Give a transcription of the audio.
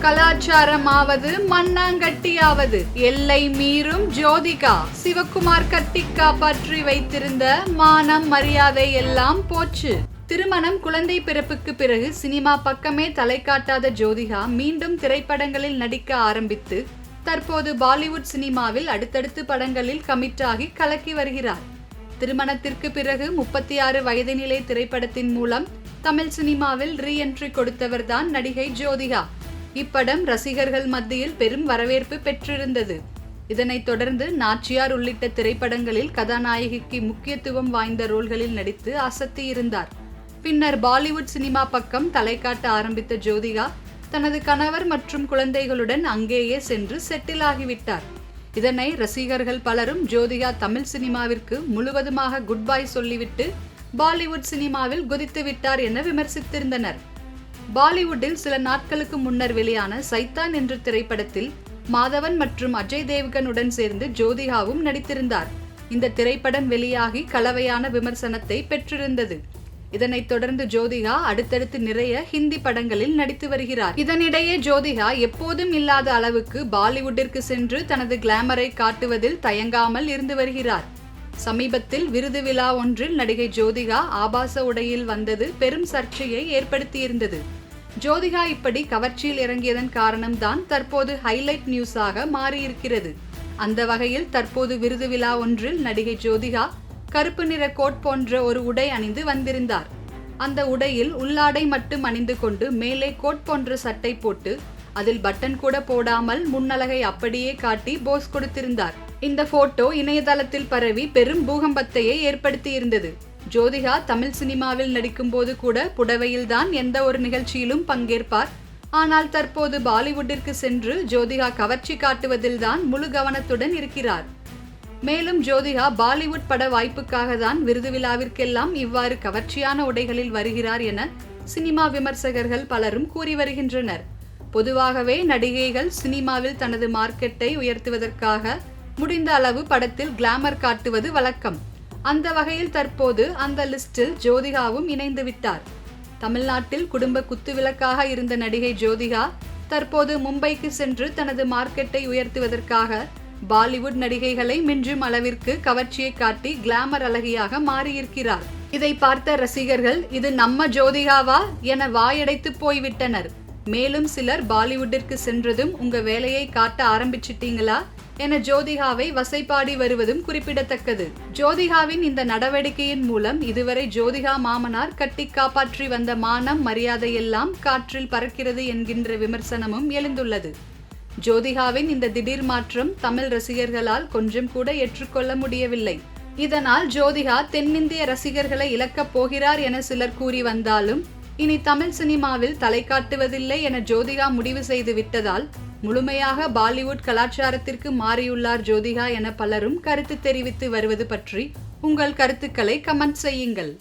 கலாச்சாரமாவது மண்ணாங்கட்டியாவது எல்லை மீறும் ஜோதிகா. சிவகுமார் கட்டி காப்பாற்றி வைத்திருந்த மானம் மரியாதை எல்லாம் போச்சு. திருமணம் குழந்தை பிறப்புக்கு பிறகு சினிமா பக்கமே தலை காட்டாத ஜோதிகா மீண்டும் திரைப்படங்களில் நடிக்க ஆரம்பித்து தற்போது பாலிவுட் சினிமாவில் அடுத்தடுத்து படங்களில் கமிட்டாகி கலக்கி வருகிறார். திருமணத்திற்கு பிறகு 36 வயதினிலே திரைப்படத்தின் மூலம் தமிழ் சினிமாவில் ரீஎன்ட்ரி கொடுத்தவர்தான் நடிகை ஜோதிகா. இப்படம் ரசிகர்கள் மத்தியில் பெரும் வரவேற்பு பெற்றிருந்தது. இதனைத் தொடர்ந்து நாச்சியார் உள்ளிட்ட திரைப்படங்களில் கதாநாயகிக்கு முக்கியத்துவம் வாய்ந்த ரோல்களில் நடித்து அசத்தியிருந்தார். பின்னர் பாலிவுட் சினிமா பக்கம் தலை காட்ட ஆரம்பித்த ஜோதிகா தனது கணவர் மற்றும் குழந்தைகளுடன் அங்கேயே சென்று செட்டில் ஆகிவிட்டார். இதனை ரசிகர்கள் பலரும் ஜோதிகா தமிழ் சினிமாவிற்கு முழுவதுமாக குட் பை சொல்லிவிட்டு பாலிவுட் சினிமாவில் குதித்து விட்டார் என விமர்சித்திருந்தனர். பாலிவுட்டில் சில நாட்களுக்கு முன்னர் வெளியான சைத்தான் என்ற திரைப்படத்தில் மாதவன் மற்றும் அஜய் தேவ்கனுடன் சேர்ந்து ஜோதிகாவும் நடித்திருந்தார். இந்த திரைப்படம் வெளியாகி கலவையான விமர்சனத்தை பெற்றிருந்தது. இதனைத் தொடர்ந்து ஜோதிகா அடுத்தடுத்து நிறைய ஹிந்தி படங்களில் நடித்து வருகிறார். இதனிடையே ஜோதிகா எப்போதும் இல்லாத அளவுக்கு பாலிவுட்டிற்கு சென்று தனது கிளாமரை காட்டுவதில் தயங்காமல் இருந்து வருகிறார். சமீபத்தில் விருது விழா ஒன்றில் நடிகை ஜோதிகா ஆபாச உடையில் வந்தது பெரும் சர்ச்சையை ஏற்படுத்தியிருந்தது. ஜோதிகா இப்படி கவர்ச்சியில் இறங்கியதன் காரணம்தான் தற்போது ஹைலைட் நியூஸாக மாறியிருக்கிறது. அந்த வகையில் தற்போது விருது விழா ஒன்றில் நடிகை ஜோதிகா கருப்பு நிற கோட் போன்ற ஒரு உடை அணிந்து வந்திருந்தார். அந்த உடையில் உள்ளாடை மட்டும் அணிந்து கொண்டு மேலே கோட் போன்ற சட்டை போட்டு அதில் பட்டன் கூட போடாமல் முன்னழகை அப்படியே காட்டி போஸ் கொடுத்திருந்தார். இந்த போட்டோ இணையதளத்தில் பரவி பெரும் பூகம்பத்தையே ஏற்படுத்தியிருந்தது. ஜோதிகா தமிழ் சினிமாவில் நடிக்கும் போது கூட புடவையில் தான் எந்த ஒரு நிகழ்ச்சியிலும் பங்கேற்பார். ஆனால் தற்போது பாலிவுட்டிற்கு சென்று ஜோதிகா கவர்ச்சி காட்டுவதில் தான் முழு கவனத்துடன் இருக்கிறார். மேலும் ஜோதிகா பாலிவுட் பட வாய்ப்புக்காக தான் விருது விழாவிற்கெல்லாம் இவ்வாறு கவர்ச்சியான உடைகளில் வருகிறார் என சினிமா விமர்சகர்கள் பலரும் கூறி வருகின்றனர். பொதுவாகவே நடிகைகள் சினிமாவில் தனது மார்க்கெட்டை உயர்த்துவதற்காக முடிந்த அளவு படத்தில் கிளாமர் காட்டுவது வழக்கம். அந்த வகையில் தற்போது அந்த லிஸ்டில் ஜோதிகாவும் இணைந்து விட்டார். தமிழ்நாட்டில் குடும்ப குத்துவிளக்காக இருந்த நடிகை ஜோதிகா தற்போது மும்பைக்கு சென்று தனது மார்க்கெட்டை உயர்த்துவதற்காக பாலிவுட் நடிகைகளை மிஞ்சும் அளவிற்கு கவர்ச்சியை காட்டி கிளாமர் அழகியாக மாறியிருக்கிறார். இதை பார்த்த ரசிகர்கள் இது நம்ம ஜோதிகாவா என வாயடைத்து போய்விட்டனர். மேலும் சிலர் பாலிவுட்டிற்கு சென்றதும் உங்க வேலையை காட்ட ஆரம்பிச்சிட்டீங்களா என ஜோதிகாவை வசைபாடி வருவதும் குறிப்பிடத்தக்கது. ஜோதிகாவின் இந்த நடவடிக்கையின் மூலம் இதுவரை ஜோதிகா மாமனார் கட்டி காப்பாற்றி வந்த மானம் மரியாதை எல்லாம் காற்றில் பறக்கிறது என்கின்ற விமர்சனமும் எழுந்துள்ளது. ஜோதிகாவின் இந்த திடீர் மாற்றம் தமிழ் ரசிகர்களால் கொஞ்சம் கூட ஏற்றுக்கொள்ள முடியவில்லை. இதனால் ஜோதிகா தென்னிந்திய ரசிகர்களை இழக்கப் போகிறார் என சிலர் கூறி வந்தாலும் இனி தமிழ் சினிமாவில் தலை காட்டுவதில்லை என ஜோதிகா முடிவு செய்து விட்டதால் முழுமையாக பாலிவுட் கலாச்சாரத்திற்கு மாறியுள்ளார் ஜோதிகா என பலரும் கருத்து தெரிவித்து வருவது பற்றி உங்கள் கருத்துக்களை கமெண்ட் செய்யுங்கள்.